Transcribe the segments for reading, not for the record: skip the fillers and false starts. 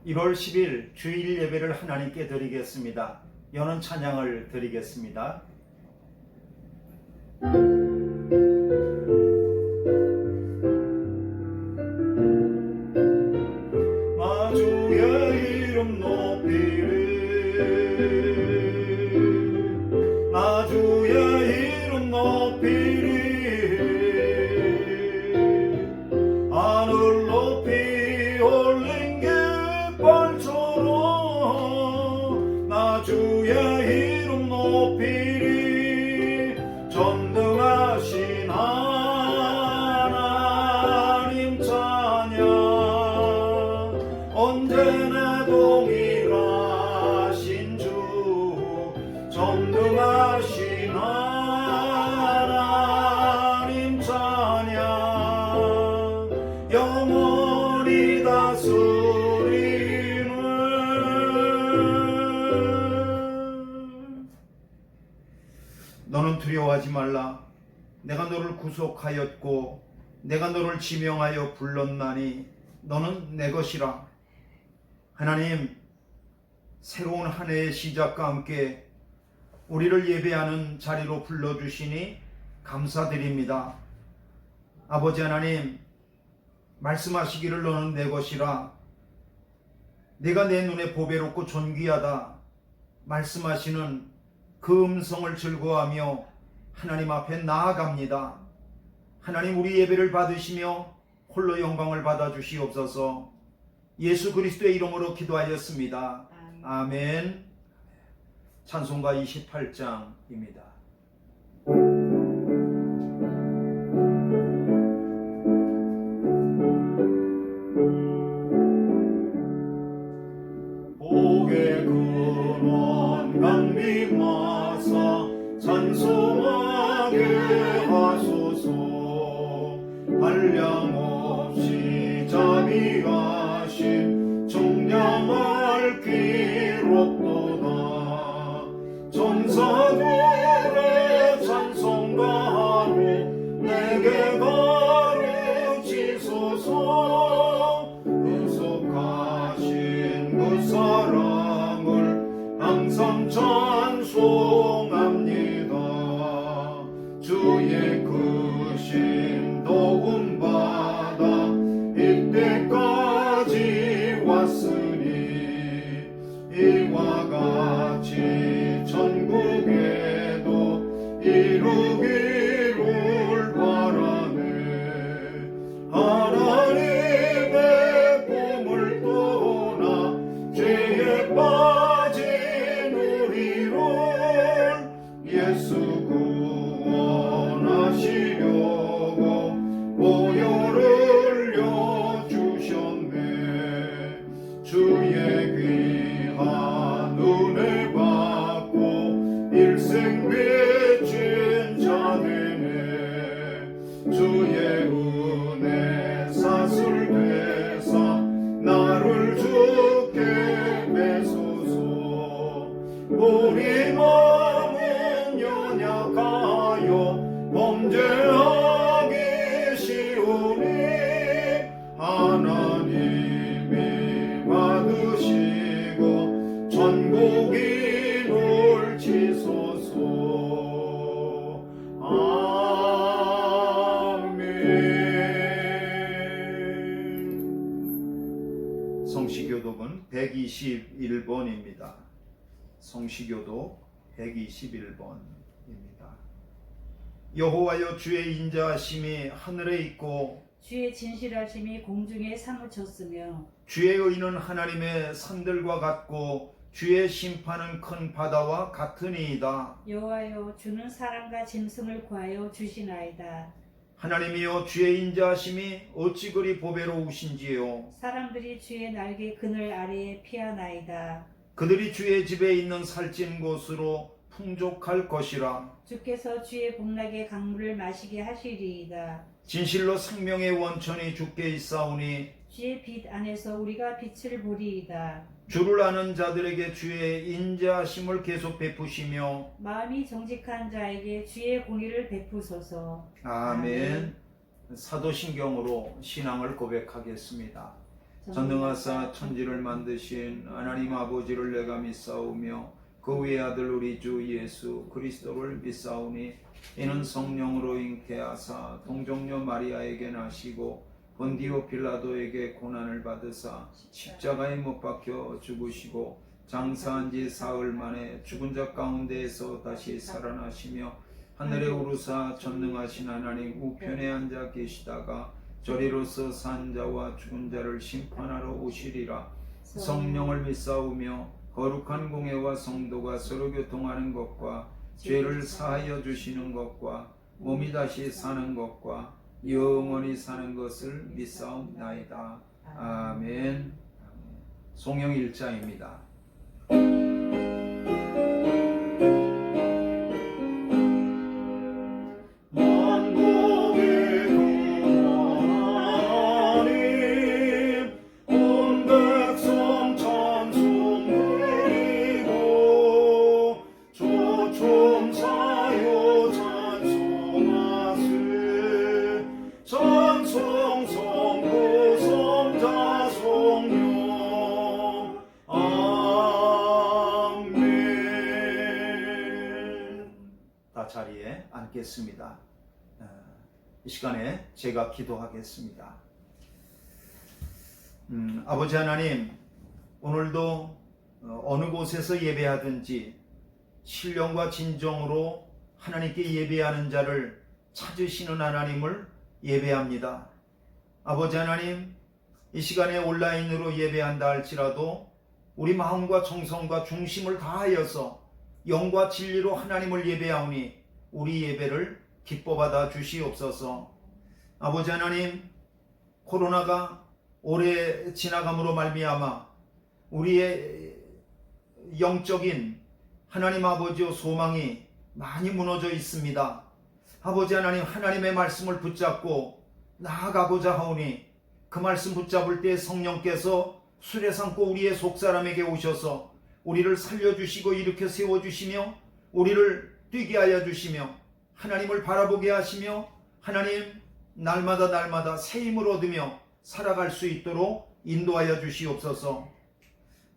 1월 10일 주일 예배를 하나님께 드리겠습니다. 연은 찬양을 드리겠습니다. 나 주의 이름 높이리, 나 주의 이름 높이리. 하늘 높이 올린 깃발처럼 나 주의 이름 높이리. 전능하신 하나님 찬양, 언제나 동일하신 주. 전능하신 하나님 찬양, 영원히 다스리는. 너는 두려워하지 말라. 내가 너를 구속하였고 내가 너를 지명하여 불렀나니 너는 내 것이라. 하나님, 새로운 한 해의 시작과 함께 우리를 예배하는 자리로 불러주시니 감사드립니다. 아버지 하나님, 말씀하시기를 너는 내 것이라, 내가 내 눈에 보배롭고 존귀하다 말씀하시는 그 음성을 즐거워하며 하나님 앞에 나아갑니다. 하나님, 우리 예배를 받으시며 홀로 영광을 받아주시옵소서. 예수 그리스도의 이름으로 기도하였습니다. 아멘. 찬송가 28장입니다. 복의 근원 강림하사 찬송하게 하소서. 한량없이 자비하신 정량할 기롭도다. 천사들의 찬송가로 내게 가르치소서. 은속하신 그 사랑을 항상 찬송합니다. 주의 크신 도움받아 이때까지 왔으니 이와 같이 천국에도 이루기를 바라네. 하나님의 꿈을 떠나 죄에 빠진 우리를 예수 구원하시려고 보혈을 여주셨네. 주의 귀한 은혜 받고 일생 빚진 자 되네. 주의 은혜 사슬되사 나를 주께 뺏소서. 우리 마음은 연약하여 범죄하기 쉬우니 하나님이 받으시고 천국인을 치소서. 아멘. 성시교독은 121번입니다. 성시교독 121번입니다. 여호와여, 주의 인자하심이 하늘에 있고 주의 진실하심이 공중에 사무쳤으며 주의 의는 하나님의 산들과 같고 주의 심판은 큰 바다와 같으니이다. 여호와여, 주는 사랑과 짐승을 구하여 주시나이다. 하나님이여, 주의 인자하심이 어찌 그리 보배로우신지요. 사람들이 주의 날개 그늘 아래에 피하나이다. 그들이 주의 집에 있는 살찐 곳으로 풍족할 것이라. 주께서 주의 복락의 강물을 마시게 하시리이다. 진실로 생명의 원천이 주께 있사오니 주의 빛 안에서 우리가 빛을 보리이다. 주를 아는 자들에게 주의 인자하심을 계속 베푸시며 마음이 정직한 자에게 주의 공의를 베푸소서. 아멘. 사도신경으로 신앙을 고백하겠습니다. 전능하사 천지를 만드신 하나님 아버지를 내가 믿사오며 그 외 아들 우리 주 예수 그리스도를 믿사오니 이는 성령으로 잉태하사 동정녀 마리아에게 나시고 본디오 빌라도에게 고난을 받으사 십자가에 못 박혀 죽으시고 장사한 지 사흘 만에 죽은 자 가운데에서 다시 살아나시며 하늘에 오르사 전능하신 하나님 우편에 앉아 계시다가 저리로서 산 자와 죽은 자를 심판하러 오시리라. 성령을 믿사오며 거룩한 공회와 성도가 서로 교통하는 것과 죄를 사하여 주시는 것과 몸이 다시 사는 것과 영원히 사는 것을 믿사옵나이다. 아멘. 송영 1자입니다. 자리에 앉겠습니다. 이 시간에 제가 기도하겠습니다. 아버지 하나님, 오늘도 어느 곳에서 예배하든지 신령과 진정으로 하나님께 예배하는 자를 찾으시는 하나님을 예배합니다. 아버지 하나님, 이 시간에 온라인으로 예배한다 할지라도 우리 마음과 정성과 중심을 다하여서 영과 진리로 하나님을 예배하오니 우리 예배를 기뻐 받아 주시옵소서. 아버지 하나님, 코로나가 오래 지나감으로 말미암아 우리의 영적인 하나님 아버지의 소망이 많이 무너져 있습니다. 아버지 하나님, 하나님의 말씀을 붙잡고 나아가고자 하오니 그 말씀 붙잡을 때 성령께서 수레 삼고 우리의 속사람에게 오셔서 우리를 살려주시고 일으켜 세워주시며 우리를 뛰게 하여 주시며 하나님을 바라보게 하시며 하나님 날마다 새 힘을 얻으며 살아갈 수 있도록 인도하여 주시옵소서.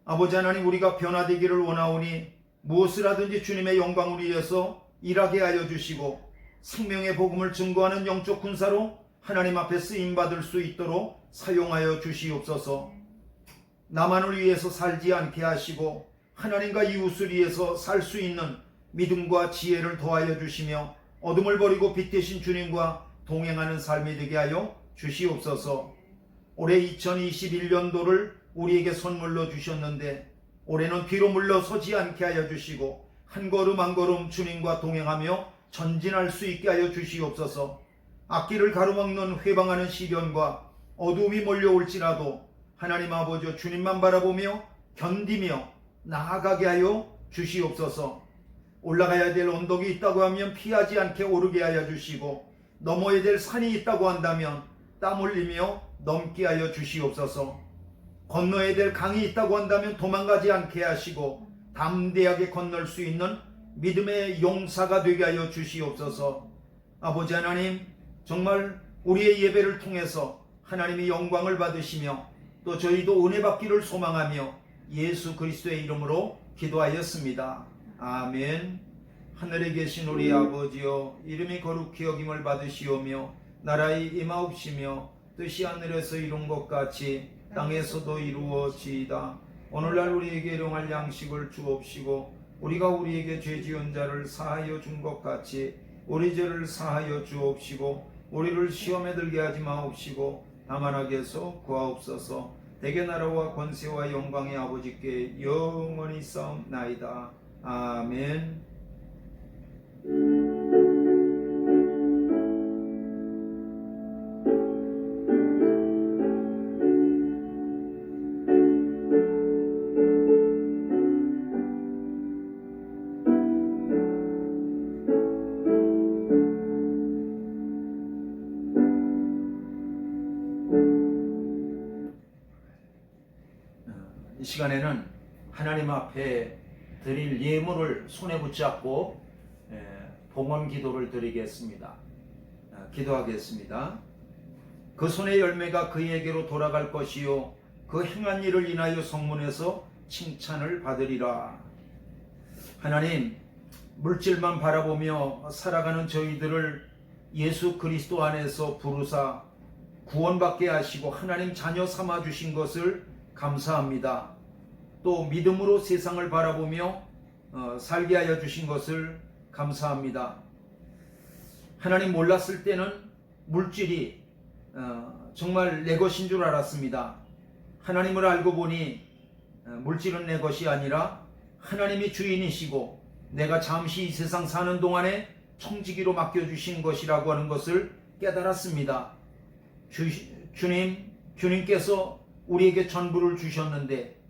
아버지 하나님, 우리가 변화되기를 원하오니 무엇을 하든지 주님의 영광을 위해서 일하게 하여 주시고 생명의 복음을 증거하는 영적 군사로 하나님 앞에 쓰임받을 수 있도록 사용하여 주시옵소서. 나만을 위해서 살지 않게 하시고 하나님과 이웃을 위해서 살 수 있는 믿음과 지혜를 더하여 주시며 어둠을 버리고 빛 되신 주님과 동행하는 삶이 되게 하여 주시옵소서. 올해 2021년도를 우리에게 선물로 주셨는데 올해는 비로 물러서지 않게 하여 주시고 한 걸음 한 걸음 주님과 동행하며 전진할 수 있게 하여 주시옵소서. 앞길을 가로막는 회방하는 시련과 어두움이 몰려올지라도 하나님 아버지 주님만 바라보며 견디며 나아가게 하여 주시옵소서. 올라가야 될 언덕이 있다고 하면 피하지 않게 오르게 하여 주시고 넘어야 될 산이 있다고 한다면 땀 흘리며 넘게 하여 주시옵소서. 건너야 될 강이 있다고 한다면 도망가지 않게 하시고 담대하게 건널 수 있는 믿음의 용사가 되게 하여 주시옵소서. 아버지 하나님, 정말 우리의 예배를 통해서 하나님이 영광을 받으시며 또 저희도 은혜 받기를 소망하며 예수 그리스도의 이름으로 기도하였습니다. 아멘. 하늘에 계신 우리 아버지여, 이름이 거룩히 여김을 받으시오며 나라의 임하옵시며 뜻이 하늘에서 이룬 것 같이 땅에서도 이루어지이다. 오늘날 우리에게 일용할 양식을 주옵시고 우리가 우리에게 죄 지은 자를 사하여 준 것 같이 우리 죄를 사하여 주옵시고 우리를 시험에 들게 하지 마옵시고 다만 악에서 구하옵소서. 대개 나라와 권세와 영광의 아버지께 영원히 싸움나이다. 아멘. 이 시간에는 하나님 앞에 드릴 예물을 손에 붙잡고 봉헌 기도를 드리겠습니다. 기도하겠습니다. 그 손의 열매가 그에게로 돌아갈 것이요 그 행한 일을 인하여 성문에서 칭찬을 받으리라. 하나님, 물질만 바라보며 살아가는 저희들을 예수 그리스도 안에서 부르사 구원받게 하시고 하나님 자녀 삼아 주신 것을 감사합니다. 또 믿음으로 세상을 바라보며 살게 하여 주신 것을 감사합니다. 하나님, 몰랐을 때는 물질이 정말 내 것인 줄 알았습니다. 하나님을 알고 보니 물질은 내 것이 아니라 하나님이 주인이시고 내가 잠시 이 세상 사는 동안에 청지기로 맡겨주신 것이라고 하는 것을 깨달았습니다. 주님께서 우리에게 전부를 주셨는데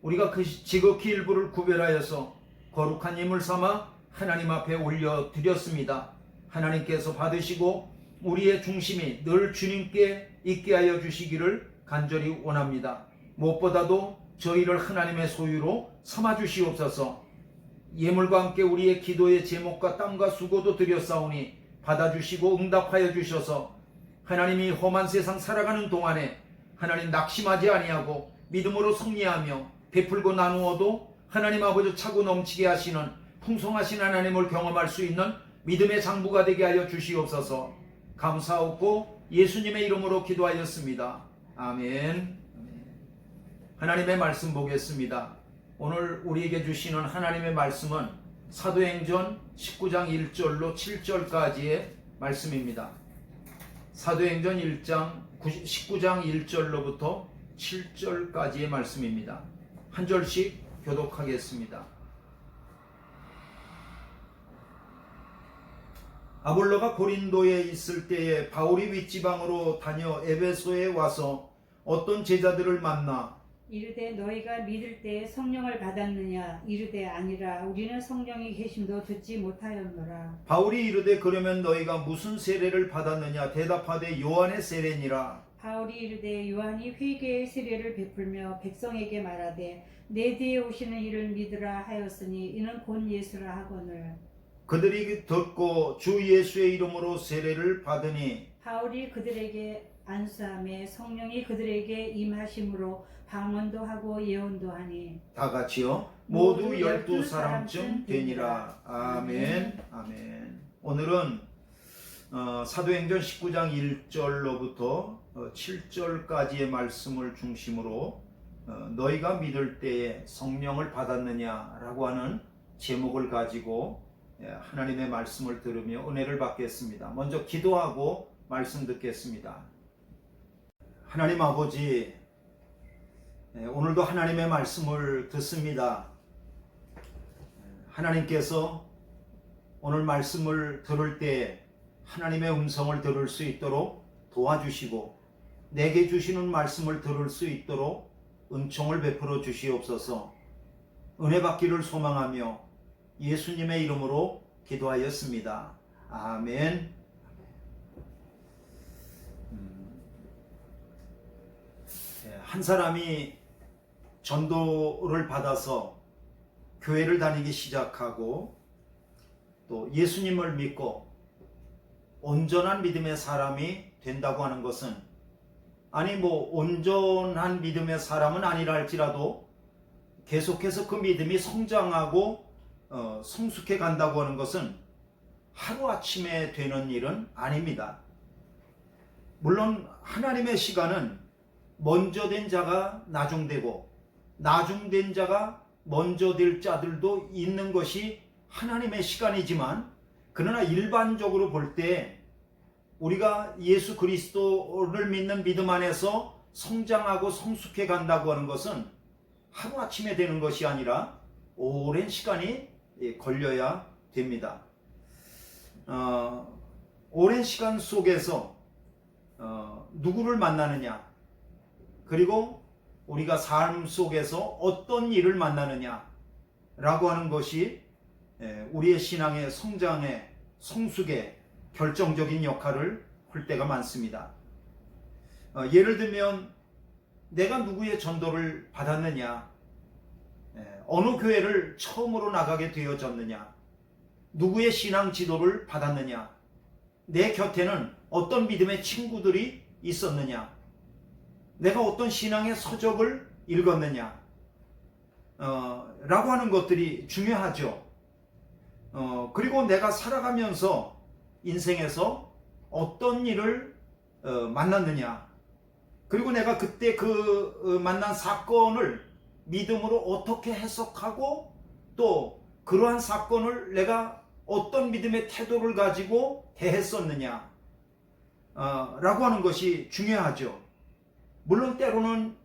우리가 그 지극히 일부를 구별하여서 거룩한 예물 삼아 하나님 앞에 올려드렸습니다. 하나님께서 받으시고 우리의 중심이 늘 주님께 있게 하여 주시기를 간절히 원합니다. 무엇보다도 저희를 하나님의 소유로 삼아 주시옵소서. 예물과 함께 우리의 기도의 제목과 땀과 수고도 드렸사오니 받아주시고 응답하여 주셔서 하나님이 험한 세상 살아가는 동안에 하나님 낙심하지 아니하고 믿음으로 승리하며 베풀고 나누어도 하나님 아버지 차고 넘치게 하시는 풍성하신 하나님을 경험할 수 있는 믿음의 장부가 되게 하여 주시옵소서. 감사하고 예수님의 이름으로 기도하였습니다. 아멘. 하나님의 말씀 보겠습니다. 오늘 우리에게 주시는 하나님의 말씀은 사도행전 19장 1절로 7절까지의 말씀입니다. 사도행전 19장 1절로부터 7절까지의 말씀입니다. 한 절씩 교독하겠습니다. 아볼로가 고린도에 있을 때에 바울이 윗지방으로 다녀 에베소에 와서 어떤 제자들을 만나 이르되 너희가 믿을 때에 성령을 받았느냐? 이르되 아니라 우리는 성령이 계심도 듣지 못하였노라. 바울이 이르되 그러면 너희가 무슨 세례를 받았느냐? 대답하되 요한의 세례니라. 바울이 이르되 요한이 회개의 세례를 베풀며 백성에게 말하되 내 뒤에 오시는 이를 믿으라 하였으니 이는 곧 예수라 하거늘. 그들이 듣고 주 예수의 이름으로 세례를 받으니 바울이 그들에게 안수함에 성령이 그들에게 임하심으로 방언도 하고 예언도 하니 다 같이요. 모두 12사람쯤 되니라. 아멘. 아멘. 오늘은 사도행전 19장 1절로부터 7절까지의 말씀을 중심으로 너희가 믿을 때에 성령을 받았느냐라고 하는 제목을 가지고 하나님의 말씀을 들으며 은혜를 받겠습니다. 먼저 기도하고 말씀 듣겠습니다. 하나님 아버지, 오늘도 하나님의 말씀을 듣습니다. 하나님께서 오늘 말씀을 들을 때 하나님의 음성을 들을 수 있도록 도와주시고 내게 주시는 말씀을 들을 수 있도록 은총을 베풀어 주시옵소서. 은혜 받기를 소망하며 예수님의 이름으로 기도하였습니다. 아멘. 한 사람이 전도를 받아서 교회를 다니기 시작하고 또 예수님을 믿고 온전한 믿음의 사람이 된다고 하는 것은, 아니 온전한 믿음의 사람은 아니라 할지라도 계속해서 그 믿음이 성장하고 성숙해 간다고 하는 것은 하루아침에 되는 일은 아닙니다. 물론 하나님의 시간은 먼저 된 자가 나중되고 나중된 자가 먼저 될 자들도 있는 것이 하나님의 시간이지만, 그러나 일반적으로 볼 때 우리가 예수 그리스도를 믿는 믿음 안에서 성장하고 성숙해 간다고 하는 것은 하루아침에 되는 것이 아니라 오랜 시간이 걸려야 됩니다. 오랜 시간 속에서 누구를 만나느냐, 그리고 우리가 삶 속에서 어떤 일을 만나느냐 라고 하는 것이 우리의 신앙의 성장의 성숙의 결정적인 역할을 할 때가 많습니다. 예를 들면 내가 누구의 전도를 받았느냐, 어느 교회를 처음으로 나가게 되어졌느냐, 누구의 신앙 지도를 받았느냐, 내 곁에는 어떤 믿음의 친구들이 있었느냐, 내가 어떤 신앙의 서적을 읽었느냐, 라고 하는 것들이 중요하죠. 그리고 내가 살아가면서 인생에서 어떤 일을 만났느냐, 그리고 내가 그때 만난 사건을 믿음으로 어떻게 해석하고 또 그러한 사건을 내가 어떤 믿음의 태도를 가지고 대했었느냐, 라고 하는 것이 중요하죠. 물론 때로는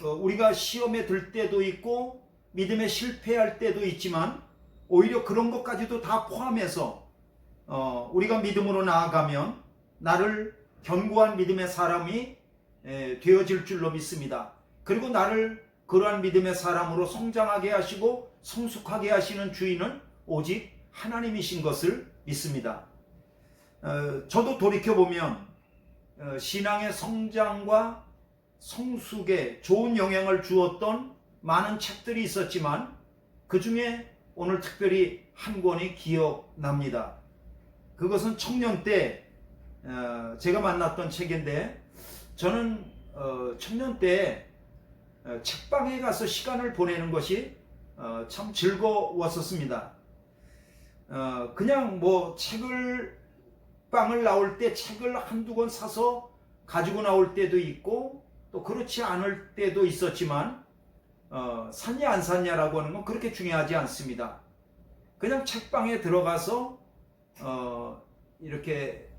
우리가 시험에 들 때도 있고 믿음에 실패할 때도 있지만 오히려 그런 것까지도 다 포함해서 우리가 믿음으로 나아가면 나를 견고한 믿음의 사람이 되어질 줄로 믿습니다. 그리고 나를 그러한 믿음의 사람으로 성장하게 하시고 성숙하게 하시는 주인은 오직 하나님이신 것을 믿습니다. 저도 돌이켜보면 신앙의 성장과 성숙에 좋은 영향을 주었던 많은 책들이 있었지만 그 중에 오늘 특별히 한 권이 기억납니다. 그것은 청년 때 제가 만났던 책인데, 저는 청년 때 책방에 가서 시간을 보내는 것이 참 즐거웠었습니다. 그냥 뭐 방을 나올 때 책을 한두 권 사서 가지고 나올 때도 있고 또 그렇지 않을 때도 있었지만 샀냐 안 샀냐라고 하는 건 그렇게 중요하지 않습니다. 그냥 책방에 들어가서 이렇게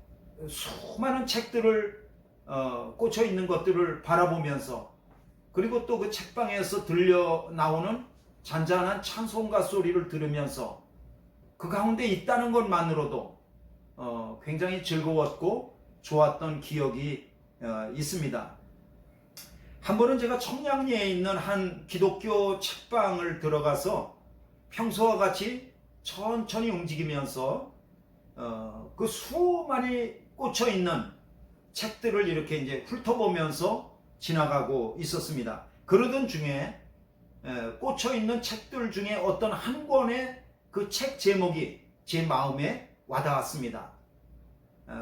수많은 책들을 꽂혀 있는 것들을 바라보면서, 그리고 또 그 책방에서 들려 나오는 잔잔한 찬송가 소리를 들으면서 그 가운데 있다는 것만으로도 굉장히 즐거웠고 좋았던 기억이 있습니다. 한 번은 제가 청량리에 있는 한 기독교 책방을 들어가서 평소와 같이 천천히 움직이면서 그 수많이 꽂혀 있는 책들을 이렇게 이제 훑어보면서 지나가고 있었습니다. 그러던 중에 꽂혀 있는 책들 중에 어떤 한 권의 그 책 제목이 제 마음에 와닿았습니다.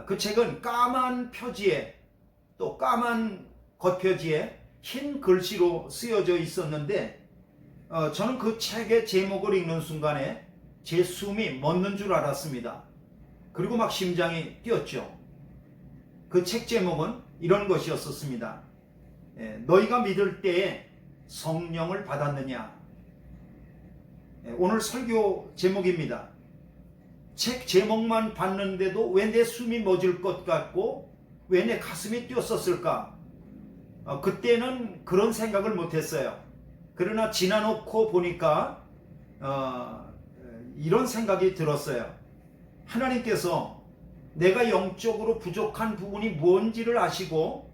그 책은 까만 표지에 또 까만 겉표지에 흰 글씨로 쓰여져 있었는데, 저는 그 책의 제목을 읽는 순간에 제 숨이 멎는 줄 알았습니다. 그리고 막 심장이 뛰었죠. 그 책 제목은 이런 것이었었습니다. 너희가 믿을 때에 성령을 받았느냐. 오늘 설교 제목입니다. 책 제목만 봤는데도 왜 내 숨이 멎을 것 같고 왜 내 가슴이 뛰었었을까? 그때는 그런 생각을 못했어요. 그러나 지나놓고 보니까 이런 생각이 들었어요. 하나님께서 내가 영적으로 부족한 부분이 뭔지를 아시고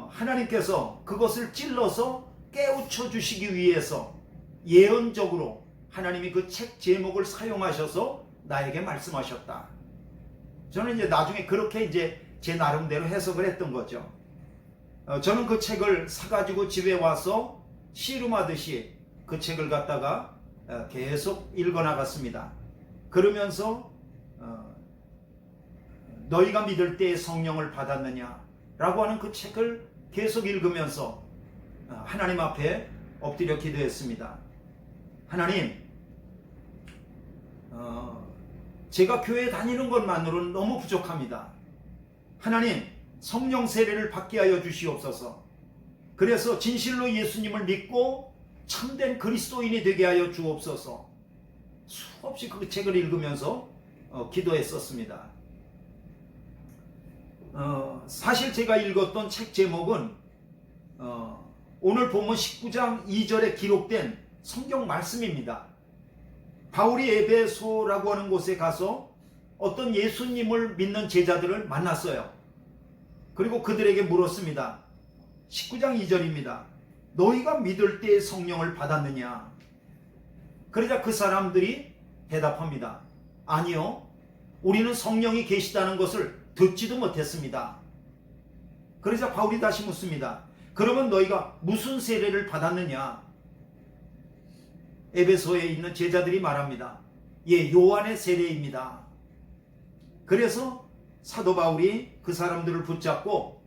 하나님께서 그것을 찔러서 깨우쳐 주시기 위해서 예언적으로 하나님이 그 책 제목을 사용하셔서 나에게 말씀하셨다. 저는 이제 나중에 그렇게 이제 제 나름대로 해석을 했던 거죠. 저는 그 책을 사가지고 집에 와서 씨름하듯이 그 책을 갖다가 계속 읽어나갔습니다. 그러면서 너희가 믿을 때에 성령을 받았느냐 라고 하는 그 책을 계속 읽으면서 하나님 앞에 엎드려 기도했습니다. 하나님, 제가 교회 다니는 것만으로는 너무 부족합니다. 하나님, 성령 세례를 받게 하여 주시옵소서. 그래서 진실로 예수님을 믿고 참된 그리스도인이 되게 하여 주옵소서. 수없이 그 책을 읽으면서 기도했었습니다. 사실 제가 읽었던 책 제목은 오늘 본문 19장 2절에 기록된 성경 말씀입니다. 바울이 에베소라고 하는 곳에 가서 어떤 예수님을 믿는 제자들을 만났어요. 그리고 그들에게 물었습니다. 19장 2절입니다. 너희가 믿을 때에 성령을 받았느냐? 그러자 그 사람들이 대답합니다. 아니요, 우리는 성령이 계시다는 것을 듣지도 못했습니다. 그러자 바울이 다시 묻습니다. 그러면 너희가 무슨 세례를 받았느냐? 에베소에 있는 제자들이 말합니다. 예, 요한의 세례입니다. 그래서 사도 바울이 그 사람들을 붙잡고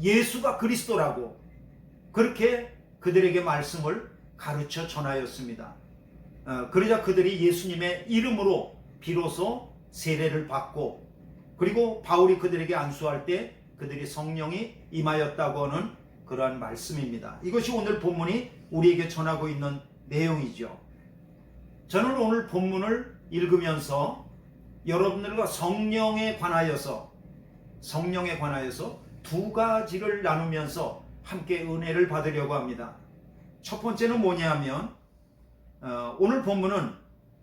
예수가 그리스도라고 그렇게 그들에게 말씀을 가르쳐 전하였습니다. 그러자 그들이 예수님의 이름으로 비로소 세례를 받고, 그리고 바울이 그들에게 안수할 때 그들이 성령이 임하였다고 하는 그러한 말씀입니다. 이것이 오늘 본문이 우리에게 전하고 있는 내용이죠. 저는 오늘 본문을 읽으면서 여러분들과 성령에 관하여서 두 가지를 나누면서 함께 은혜를 받으려고 합니다. 첫 번째는 뭐냐면 오늘 본문은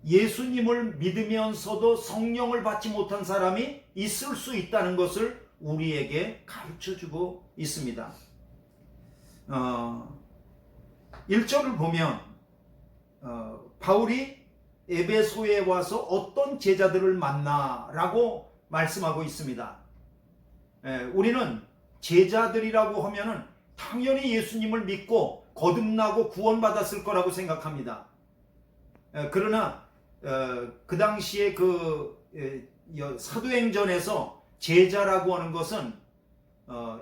예수님을 믿으면서도 성령을 받지 못한 사람이 있을 수 있다는 것을 우리에게 가르쳐주고 있습니다. 1절을 보면 바울이 에베소에 와서 어떤 제자들을 만나라고 말씀하고 있습니다. 우리는 제자들이라고 하면은 당연히 예수님을 믿고 거듭나고 구원받았을 거라고 생각합니다. 그러나 그 당시에 사도행전에서 제자라고 하는 것은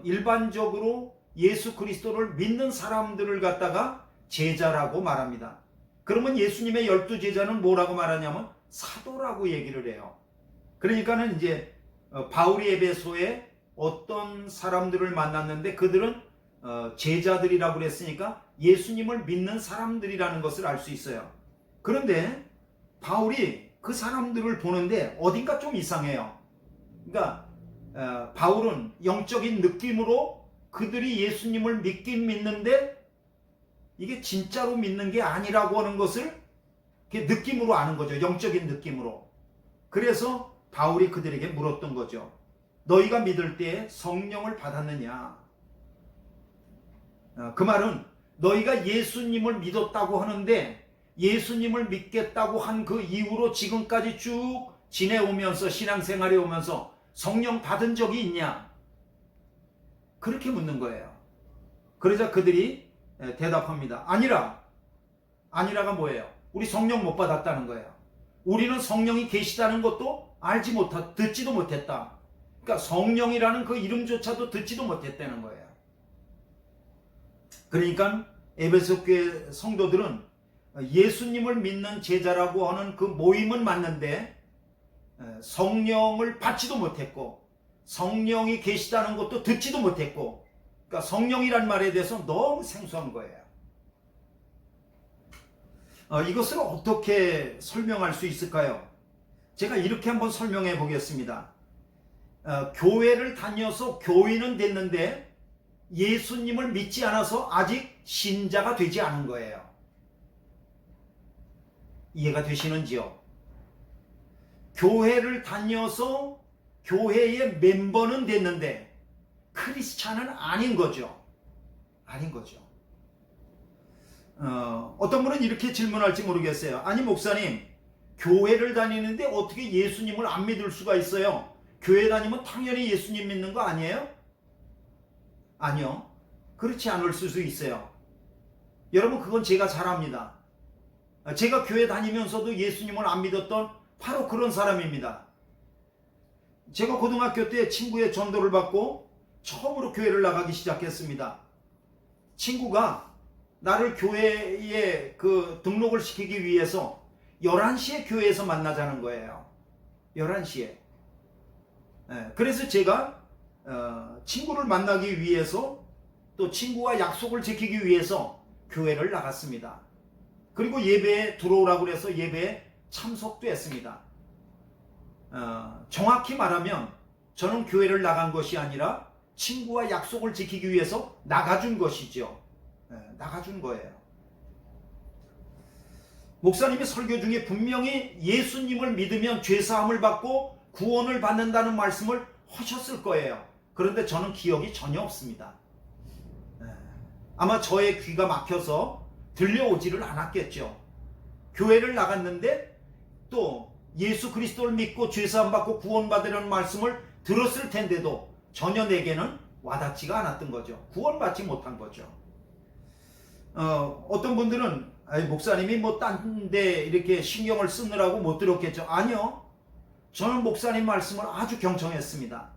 일반적으로 예수 그리스도를 믿는 사람들을 갖다가 제자라고 말합니다. 그러면 예수님의 12제자는 뭐라고 말하냐면 사도라고 얘기를 해요. 그러니까는 이제 바울이 에베소에 어떤 사람들을 만났는데 그들은 제자들이라고 그랬으니까 예수님을 믿는 사람들이라는 것을 알 수 있어요. 그런데 바울이 그 사람들을 보는데 어딘가 좀 이상해요. 그러니까 바울은 영적인 느낌으로 그들이 예수님을 믿긴 믿는데 이게 진짜로 믿는 게 아니라고 하는 것을 느낌으로 아는 거죠. 영적인 느낌으로. 그래서 바울이 그들에게 물었던 거죠. 너희가 믿을 때 성령을 받았느냐? 그 말은 너희가 예수님을 믿었다고 하는데 예수님을 믿겠다고 한 그 이후로 지금까지 쭉 지내오면서 신앙생활에 오면서 성령 받은 적이 있냐? 그렇게 묻는 거예요. 그러자 그들이 대답합니다. 아니라가 뭐예요? 우리 성령 못 받았다는 거예요. 우리는 성령이 계시다는 것도 듣지도 못했다. 그러니까 성령이라는 그 이름조차도 듣지도 못했다는 거예요. 그러니까 에베소 교회 성도들은 예수님을 믿는 제자라고 하는 그 모임은 맞는데 성령을 받지도 못했고 성령이 계시다는 것도 듣지도 못했고, 그러니까 성령이란 말에 대해서 너무 생소한 거예요. 이것을 어떻게 설명할 수 있을까요? 제가 이렇게 한번 설명해 보겠습니다. 교회를 다녀서 교인은 됐는데 예수님을 믿지 않아서 아직 신자가 되지 않은 거예요. 이해가 되시는지요? 교회를 다녀서 교회의 멤버는 됐는데 크리스찬은 아닌 거죠. 어떤 분은 이렇게 질문할지 모르겠어요. 아니 목사님, 교회를 다니는데 어떻게 예수님을 안 믿을 수가 있어요? 교회 다니면 당연히 예수님 믿는 거 아니에요? 아니요. 그렇지 않을 수도 있어요. 여러분, 그건 제가 잘 압니다. 제가 교회 다니면서도 예수님을 안 믿었던 바로 그런 사람입니다. 제가 고등학교 때 친구의 전도를 받고 처음으로 교회를 나가기 시작했습니다. 친구가 나를 교회에 등록을 시키기 위해서 11시에 교회에서 만나자는 거예요. 11시에. 그래서 제가 친구를 만나기 위해서 또 친구와 약속을 지키기 위해서 교회를 나갔습니다. 그리고 예배에 들어오라고 그래서 예배에 참석도 했습니다. 정확히 말하면 저는 교회를 나간 것이 아니라 친구와 약속을 지키기 위해서 나가준 것이죠. 나가준 거예요. 목사님이 설교 중에 분명히 예수님을 믿으면 죄사함을 받고 구원을 받는다는 말씀을 하셨을 거예요. 그런데 저는 기억이 전혀 없습니다. 아마 저의 귀가 막혀서 들려오지를 않았겠죠. 교회를 나갔는데 또 예수 그리스도를 믿고 죄사함 받고 구원받으려는 말씀을 들었을 텐데도 전혀 내게는 와닿지가 않았던 거죠. 구원받지 못한 거죠. 어떤 분들은 목사님이 딴 데 이렇게 신경을 쓰느라고 못 들었겠죠. 아니요. 저는 목사님 말씀을 아주 경청했습니다.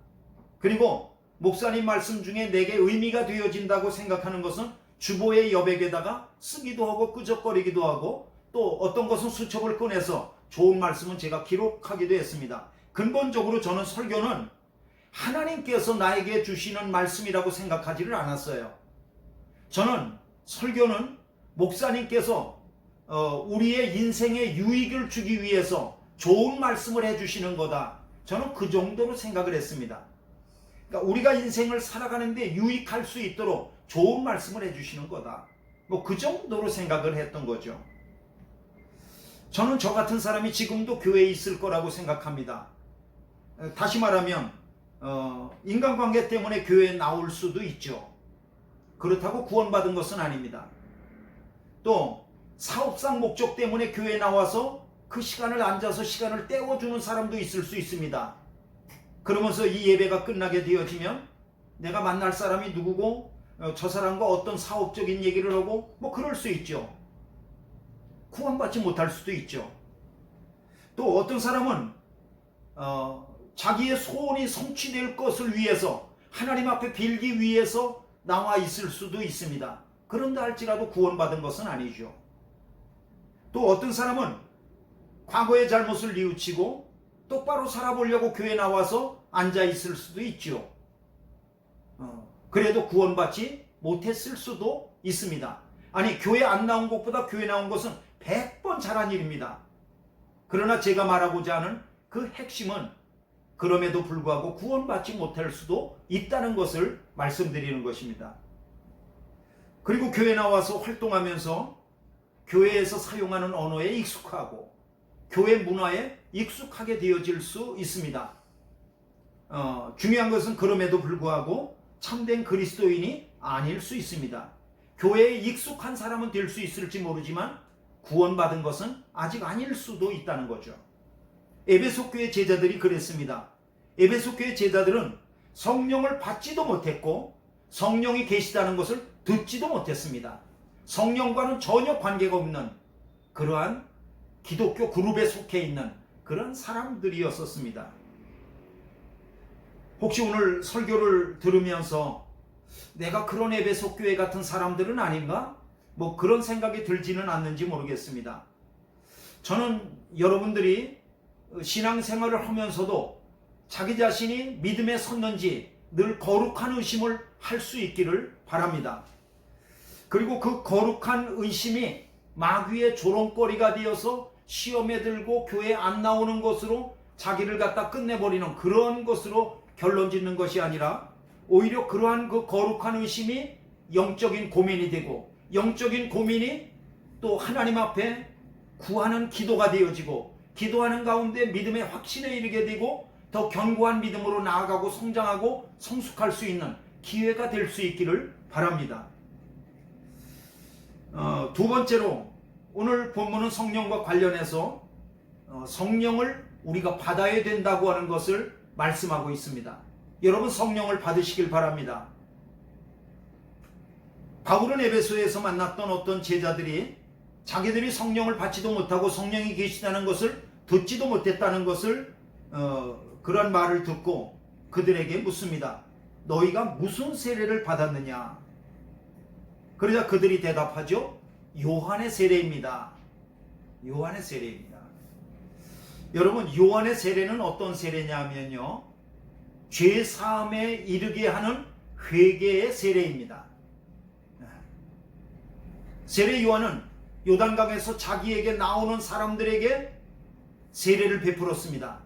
그리고 목사님 말씀 중에 내게 의미가 되어진다고 생각하는 것은 주보의 여백에다가 쓰기도 하고 끄적거리기도 하고 또 어떤 것은 수첩을 꺼내서 좋은 말씀은 제가 기록하기도 했습니다. 근본적으로 저는 설교는 하나님께서 나에게 주시는 말씀이라고 생각하지를 않았어요. 저는 설교는 목사님께서 우리의 인생에 유익을 주기 위해서 좋은 말씀을 해주시는 거다. 저는 그 정도로 생각을 했습니다. 그러니까 우리가 인생을 살아가는데 유익할 수 있도록 좋은 말씀을 해주시는 거다. 뭐 그 정도로 생각을 했던 거죠. 저는 저 같은 사람이 지금도 교회에 있을 거라고 생각합니다. 다시 말하면 인간관계 때문에 교회에 나올 수도 있죠. 그렇다고 구원받은 것은 아닙니다. 또 사업상 목적 때문에 교회에 나와서 그 시간을 앉아서 시간을 때워주는 사람도 있을 수 있습니다. 그러면서 이 예배가 끝나게 되어지면 내가 만날 사람이 누구고 저 사람과 어떤 사업적인 얘기를 하고 뭐 그럴 수 있죠. 구원받지 못할 수도 있죠. 또 어떤 사람은 자기의 소원이 성취될 것을 위해서 하나님 앞에 빌기 위해서 나와 있을 수도 있습니다. 그런다 할지라도 구원받은 것은 아니죠. 또 어떤 사람은 과거의 잘못을 뉘우치고 똑바로 살아보려고 교회에 나와서 앉아 있을 수도 있죠. 그래도 구원받지 못했을 수도 있습니다. 아니, 교회 안 나온 것보다 교회 나온 것은 100번 잘한 일입니다. 그러나 제가 말하고자 하는 그 핵심은 그럼에도 불구하고 구원받지 못할 수도 있다는 것을 말씀드리는 것입니다. 그리고 교회 나와서 활동하면서 교회에서 사용하는 언어에 익숙하고 교회 문화에 익숙하게 되어질 수 있습니다. 중요한 것은 그럼에도 불구하고 참된 그리스도인이 아닐 수 있습니다. 교회에 익숙한 사람은 될 수 있을지 모르지만 구원받은 것은 아직 아닐 수도 있다는 거죠. 에베소 교회 제자들이 그랬습니다. 에베소 교회 제자들은 성령을 받지도 못했고 성령이 계시다는 것을 듣지도 못했습니다. 성령과는 전혀 관계가 없는 그러한 기독교 그룹에 속해 있는 그런 사람들이었었습니다. 혹시 오늘 설교를 들으면서 내가 그런 에베소 교회 같은 사람들은 아닌가? 뭐 그런 생각이 들지는 않는지 모르겠습니다. 저는 여러분들이 신앙생활을 하면서도 자기 자신이 믿음에 섰는지 늘 거룩한 의심을 할 수 있기를 바랍니다. 그리고 그 거룩한 의심이 마귀의 조롱거리가 되어서 시험에 들고 교회 안 나오는 것으로 자기를 갖다 끝내버리는 그런 것으로 결론 짓는 것이 아니라 오히려 그러한 그 거룩한 의심이 영적인 고민이 되고 영적인 고민이 또 하나님 앞에 구하는 기도가 되어지고 기도하는 가운데 믿음의 확신에 이르게 되고 더 견고한 믿음으로 나아가고 성장하고 성숙할 수 있는 기회가 될 수 있기를 바랍니다. 두 번째로 오늘 본문은 성령과 관련해서 성령을 우리가 받아야 된다고 하는 것을 말씀하고 있습니다. 여러분 성령을 받으시길 바랍니다. 바울은 에베소에서 만났던 어떤 제자들이 자기들이 성령을 받지도 못하고 성령이 계시다는 것을 듣지도 못했다는 것을 그런 말을 듣고 그들에게 묻습니다. 너희가 무슨 세례를 받았느냐? 그러자 그들이 대답하죠. 요한의 세례입니다. 요한의 세례입니다. 여러분 요한의 세례는 어떤 세례냐면요, 죄 사함에 이르게 하는 회개의 세례입니다. 세례 요한은 요단강에서 자기에게 나오는 사람들에게 세례를 베풀었습니다.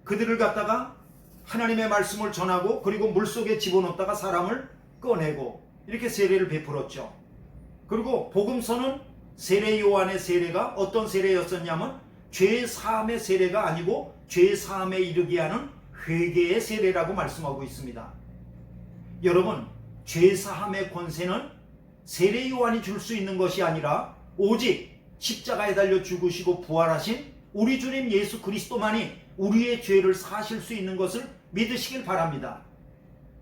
그들을 갖다가 하나님의 말씀을 전하고 그리고 물속에 집어넣다가 사람을 꺼내고 이렇게 세례를 베풀었죠. 그리고 복음서는 세례 요한의 세례가 어떤 세례였었냐면 죄 사함의 세례가 아니고 죄 사함에 이르게 하는 회개의 세례라고 말씀하고 있습니다. 여러분 죄 사함의 권세는 세례 요한이 줄 수 있는 것이 아니라 오직 십자가에 달려 죽으시고 부활하신 우리 주님 예수 그리스도만이 우리의 죄를 사하실 수 있는 것을 믿으시길 바랍니다.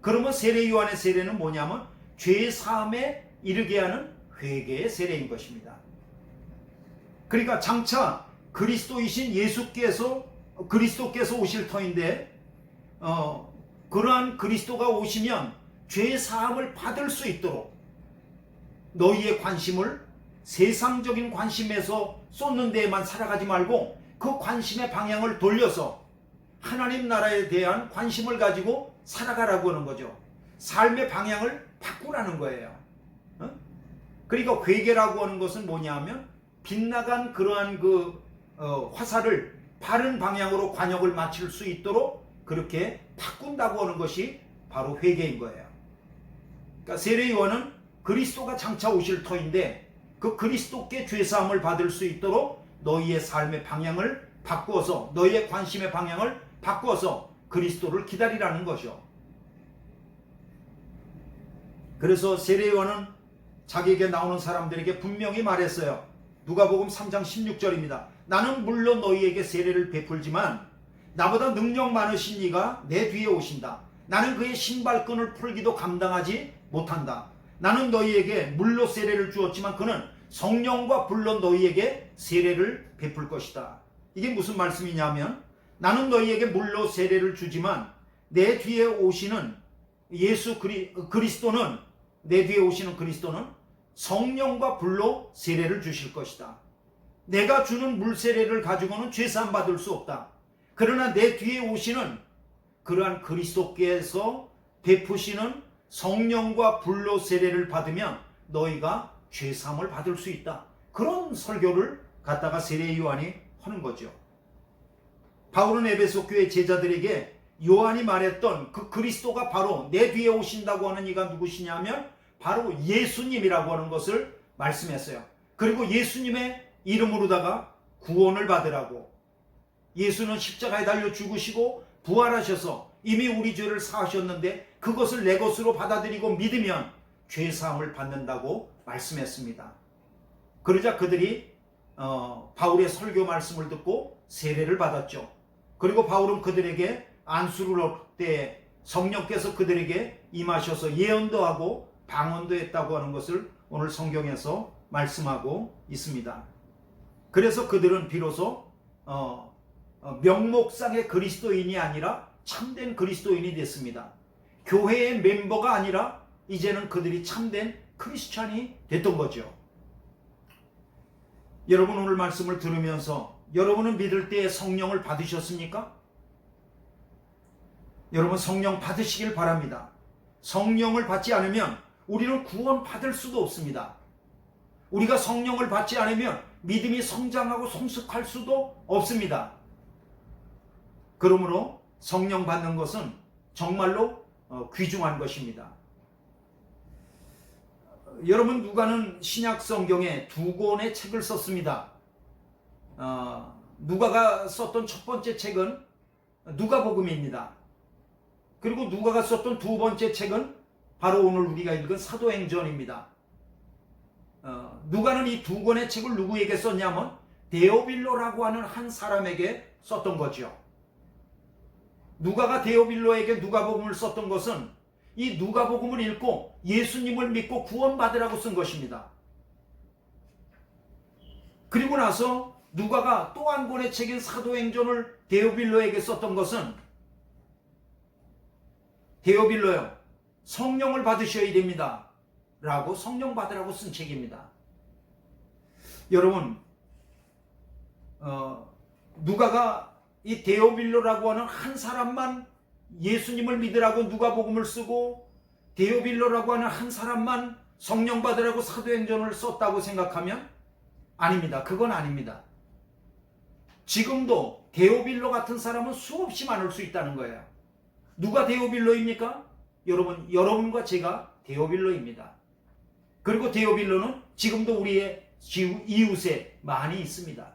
그러면 세례 요한의 세례는 뭐냐면 죄 사함에 이르게 하는 회개의 세례인 것입니다. 그러니까 장차 그리스도이신 예수께서 그리스도께서 오실 터인데 그러한 그리스도가 오시면 죄 사함을 받을 수 있도록 너희의 관심을 세상적인 관심에서 쏟는 데에만 살아가지 말고 그 관심의 방향을 돌려서 하나님 나라에 대한 관심을 가지고 살아가라고 하는 거죠. 삶의 방향을 바꾸라는 거예요. 그러니까 회개라고 하는 것은 뭐냐 하면 빗나간 그러한 화살을 바른 방향으로 관역을 맞출 수 있도록 그렇게 바꾼다고 하는 것이 바로 회개인 거예요. 그러니까 세례요한은 그리스도가 장차 오실 터인데 그 그리스도께 죄사함을 받을 수 있도록 너희의 삶의 방향을 바꾸어서 너희의 관심의 방향을 바꾸어서 그리스도를 기다리라는 거죠. 그래서 세례요한은 자기에게 나오는 사람들에게 분명히 말했어요. 누가복음 3장 16절입니다. 나는 물론 너희에게 세례를 베풀지만 나보다 능력 많으신 이가 내 뒤에 오신다. 나는 그의 신발끈을 풀기도 감당하지 못한다. 나는 너희에게 물로 세례를 주었지만 그는 성령과 불로 너희에게 세례를 베풀 것이다. 이게 무슨 말씀이냐면 나는 너희에게 물로 세례를 주지만 내 뒤에 오시는 그리스도는 내 뒤에 오시는 그리스도는 성령과 불로 세례를 주실 것이다. 내가 주는 물 세례를 가지고는 죄사함 받을 수 없다. 그러나 내 뒤에 오시는 그러한 그리스도께서 베푸시는 성령과 불로 세례를 받으면 너희가 죄사함을 받을 수 있다. 그런 설교를 갖다가 세례 요한이 하는 거죠. 바울은 에베소 교회 제자들에게 요한이 말했던 그 그리스도가 바로 내 뒤에 오신다고 하는 이가 누구시냐면 바로 예수님이라고 하는 것을 말씀했어요. 그리고 예수님의 이름으로다가 구원을 받으라고. 예수는 십자가에 달려 죽으시고 부활하셔서 이미 우리 죄를 사하셨는데 그것을 내 것으로 받아들이고 믿으면 죄사함을 받는다고 말씀했습니다. 그러자 그들이 바울의 설교 말씀을 듣고 세례를 받았죠. 그리고 바울은 그들에게 안수를 얻을 때 성령께서 그들에게 임하셔서 예언도 하고 방언도 했다고 하는 것을 오늘 성경에서 말씀하고 있습니다. 그래서 그들은 비로소 명목상의 그리스도인이 아니라 참된 그리스도인이 됐습니다. 교회의 멤버가 아니라 이제는 그들이 참된 크리스찬이 됐던 거죠. 여러분 오늘 말씀을 들으면서 여러분은 믿을 때 성령을 받으셨습니까? 여러분 성령 받으시길 바랍니다. 성령을 받지 않으면 우리는 구원 받을 수도 없습니다. 우리가 성령을 받지 않으면 믿음이 성장하고 성숙할 수도 없습니다. 그러므로 성령 받는 것은 정말로 귀중한 것입니다. 여러분 누가는 신약 성경에 2권의 책을 썼습니다. 누가가 썼던 첫 번째 책은 누가복음입니다. 그리고 누가가 썼던 두 번째 책은 바로 오늘 우리가 읽은 사도행전입니다. 누가는 이 2권의 책을 누구에게 썼냐면 데오빌로라고 하는 한 사람에게 썼던 거죠. 누가가 데오빌로에게 누가복음을 썼던 것은 이 누가복음을 읽고 예수님을 믿고 구원받으라고 쓴 것입니다. 그리고 나서 누가가 또 한 권의 책인 사도행전을 데오빌로에게 썼던 것은 데오빌로요, 성령을 받으셔야 됩니다 라고 성령 받으라고 쓴 책입니다. 여러분 누가가 이 데오빌로라고 하는 한 사람만 예수님을 믿으라고 누가복음을 쓰고 데오빌로라고 하는 한 사람만 성령 받으라고 사도행전을 썼다고 생각하면 아닙니다. 그건 아닙니다. 지금도 데오빌로 같은 사람은 수없이 많을 수 있다는 거예요. 누가 데오빌로입니까? 여러분과 제가 데오빌로입니다. 그리고 데오빌로는 지금도 우리의 이웃에 많이 있습니다.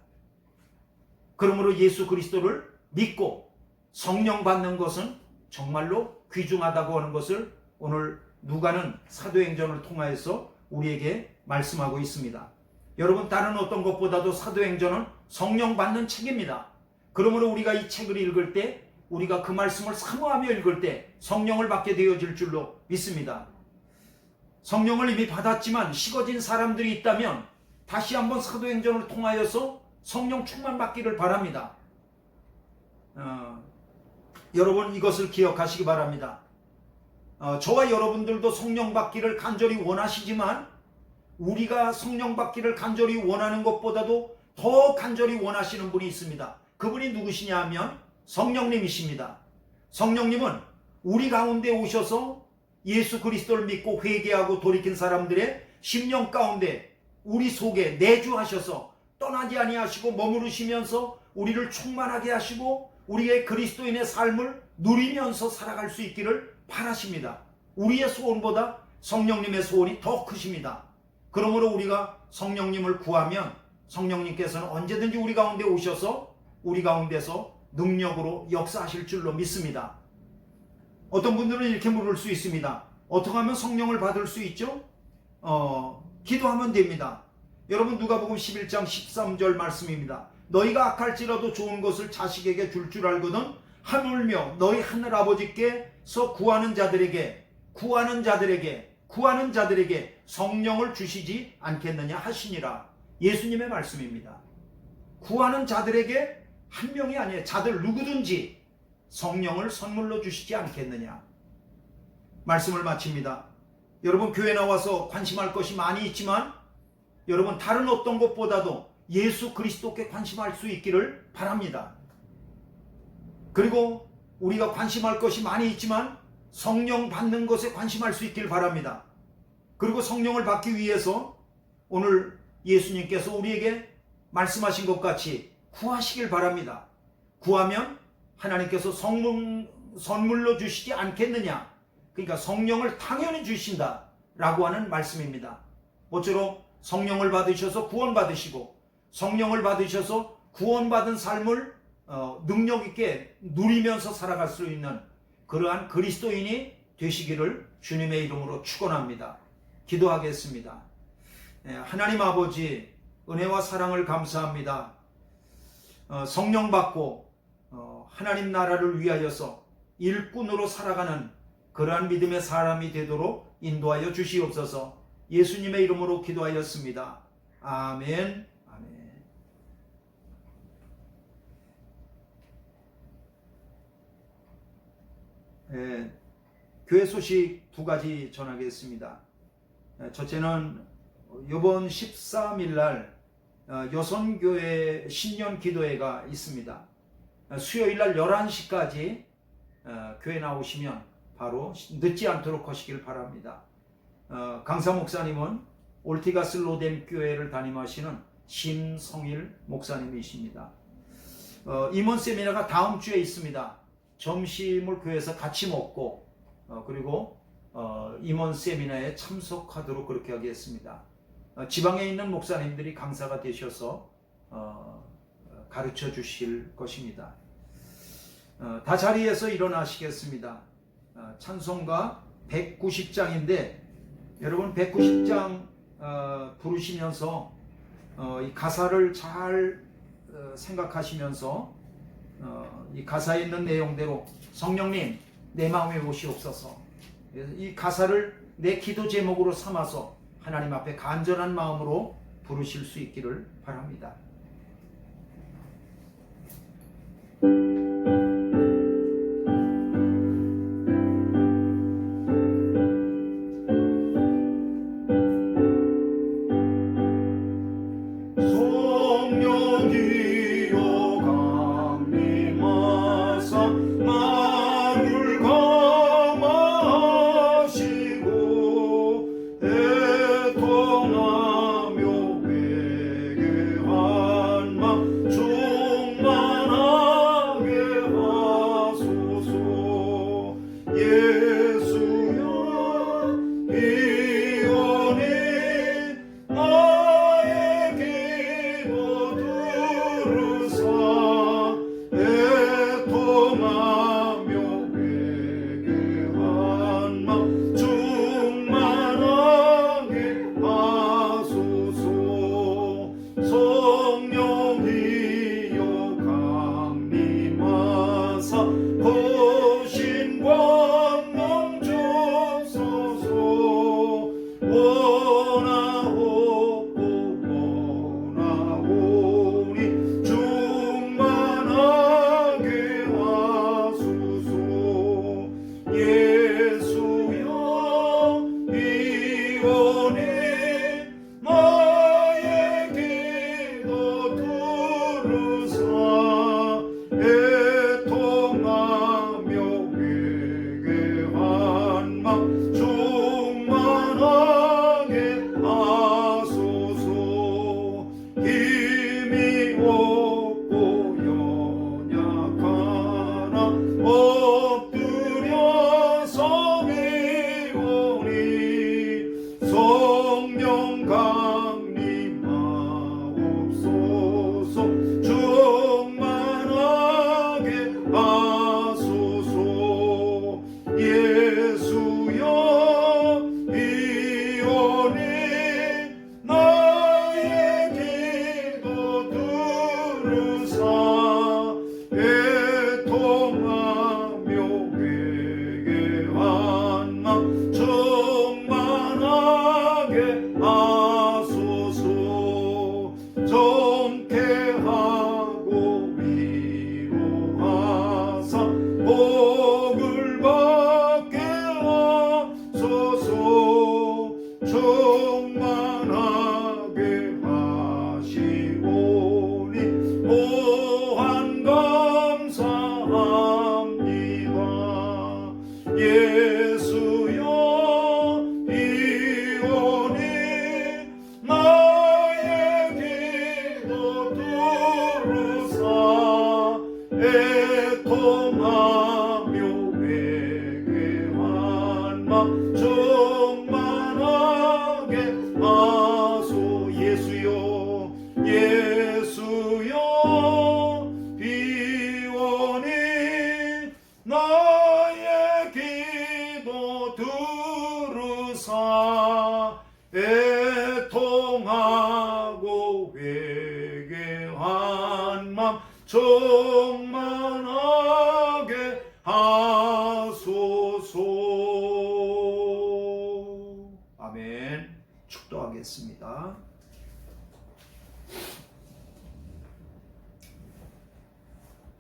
그러므로 예수 그리스도를 믿고 성령 받는 것은 정말로 귀중하다고 하는 것을 오늘 누가는 사도행전을 통하여서 우리에게 말씀하고 있습니다. 여러분 다른 어떤 것보다도 사도행전은 성령 받는 책입니다. 그러므로 우리가 이 책을 읽을 때 우리가 그 말씀을 사모하며 읽을 때 성령을 받게 되어질 줄로 믿습니다. 성령을 이미 받았지만 식어진 사람들이 있다면 다시 한번 사도행전을 통하여서 성령 충만 받기를 바랍니다. 여러분 이것을 기억하시기 바랍니다. 저와 여러분들도 성령 받기를 간절히 원하시지만 우리가 성령 받기를 간절히 원하는 것보다도 더 간절히 원하시는 분이 있습니다. 그분이 누구시냐 하면 성령님이십니다. 성령님은 우리 가운데 오셔서 예수 그리스도를 믿고 회개하고 돌이킨 사람들의 심령 가운데 우리 속에 내주하셔서 떠나지 아니하시고 머무르시면서 우리를 충만하게 하시고 우리의 그리스도인의 삶을 누리면서 살아갈 수 있기를 바라십니다. 우리의 소원보다 성령님의 소원이 더 크십니다. 그러므로 우리가 성령님을 구하면 성령님께서는 언제든지 우리 가운데 오셔서 우리 가운데서 능력으로 역사하실 줄로 믿습니다. 어떤 분들은 이렇게 물을 수 있습니다. 어떻게 하면 성령을 받을 수 있죠? 기도하면 됩니다. 여러분 누가복음 11장 13절 말씀입니다. 너희가 악할지라도 좋은 것을 자식에게 줄 줄 알거든 하물며 너희 하늘 아버지께서 구하는 자들에게 성령을 주시지 않겠느냐 하시니라. 예수님의 말씀입니다. 구하는 자들에게 한 명이 아니에요. 자들 누구든지 성령을 선물로 주시지 않겠느냐. 말씀을 마칩니다. 여러분 교회 나와서 관심할 것이 많이 있지만 여러분 다른 어떤 것보다도 예수 그리스도께 관심할 수 있기를 바랍니다. 그리고 우리가 관심할 것이 많이 있지만 성령 받는 것에 관심할 수 있기를 바랍니다. 그리고 성령을 받기 위해서 오늘 예수님께서 우리에게 말씀하신 것 같이 구하시길 바랍니다. 구하면 하나님께서 선물로 주시지 않겠느냐. 그러니까 성령을 당연히 주신다 라고 하는 말씀입니다. 모쪼록 성령을 받으셔서 구원받으시고 성령을 받으셔서 구원받은 삶을 능력 있게 누리면서 살아갈 수 있는 그러한 그리스도인이 되시기를 주님의 이름으로 축원합니다. 기도하겠습니다. 하나님 아버지 은혜와 사랑을 감사합니다. 성령 받고 하나님 나라를 위하여서 일꾼으로 살아가는 그러한 믿음의 사람이 되도록 인도하여 주시옵소서. 예수님의 이름으로 기도하였습니다. 아멘. 교회 소식 두 가지 전하겠습니다. 첫째는 이번 13일 날 여선교회 신년 기도회가 있습니다. 수요일 날 11시까지 교회 나오시면 바로 늦지 않도록 하시길 바랍니다. 강사 목사님은 올티가스 로뎀 교회를 담임하시는 심성일 목사님이십니다. 임원 세미나가 다음 주에 있습니다. 점심을 교회에서 같이 먹고 그리고 임원 세미나에 참석하도록 그렇게 하겠습니다. 지방에 있는 목사님들이 강사가 되셔서 가르쳐 주실 것입니다. 다 자리에서 일어나시겠습니다. 찬송가 190장인데 여러분 190장 부르시면서 이 가사를 잘 생각하시면서 이 가사에 있는 내용대로 성령님 내 마음에 오시옵소서. 이 가사를 내 기도 제목으로 삼아서 하나님 앞에 간절한 마음으로 부르실 수 있기를 바랍니다. 예수여 이원이 나의 기도 들으사 애통하며 회개한 맘 충만하게 하소. 예수여 예수여 비원이 나의 기도 들으사 애통하고 회개한 맘 충만하게 하소서. 아멘. 축도하겠습니다.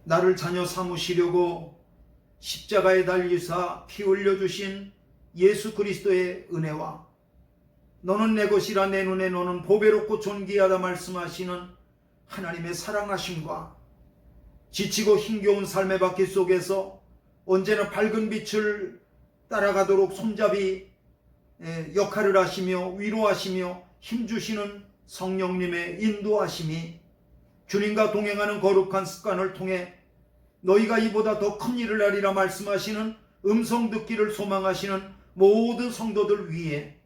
나를 자녀 삼으시려고 십자가에 달리사 피 흘려주신 예수 그리스도의 은혜와 너는 내 것이라 내 눈에 너는 보배롭고 존귀하다 말씀하시는 하나님의 사랑하심과 지치고 힘겨운 삶의 바퀴 속에서 언제나 밝은 빛을 따라가도록 손잡이 역할을 하시며 위로하시며 힘주시는 성령님의 인도하심이 주님과 동행하는 거룩한 습관을 통해 너희가 이보다 더 큰 일을 하리라 말씀하시는 음성 듣기를 소망하시는 모든 성도들 위해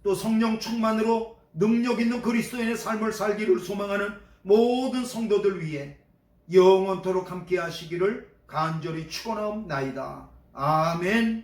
또 성령 충만으로 능력 있는 그리스도인의 삶을 살기를 소망하는 모든 성도들 위해 영원토록 함께 하시기를 간절히 축원하옵나이다. 아멘.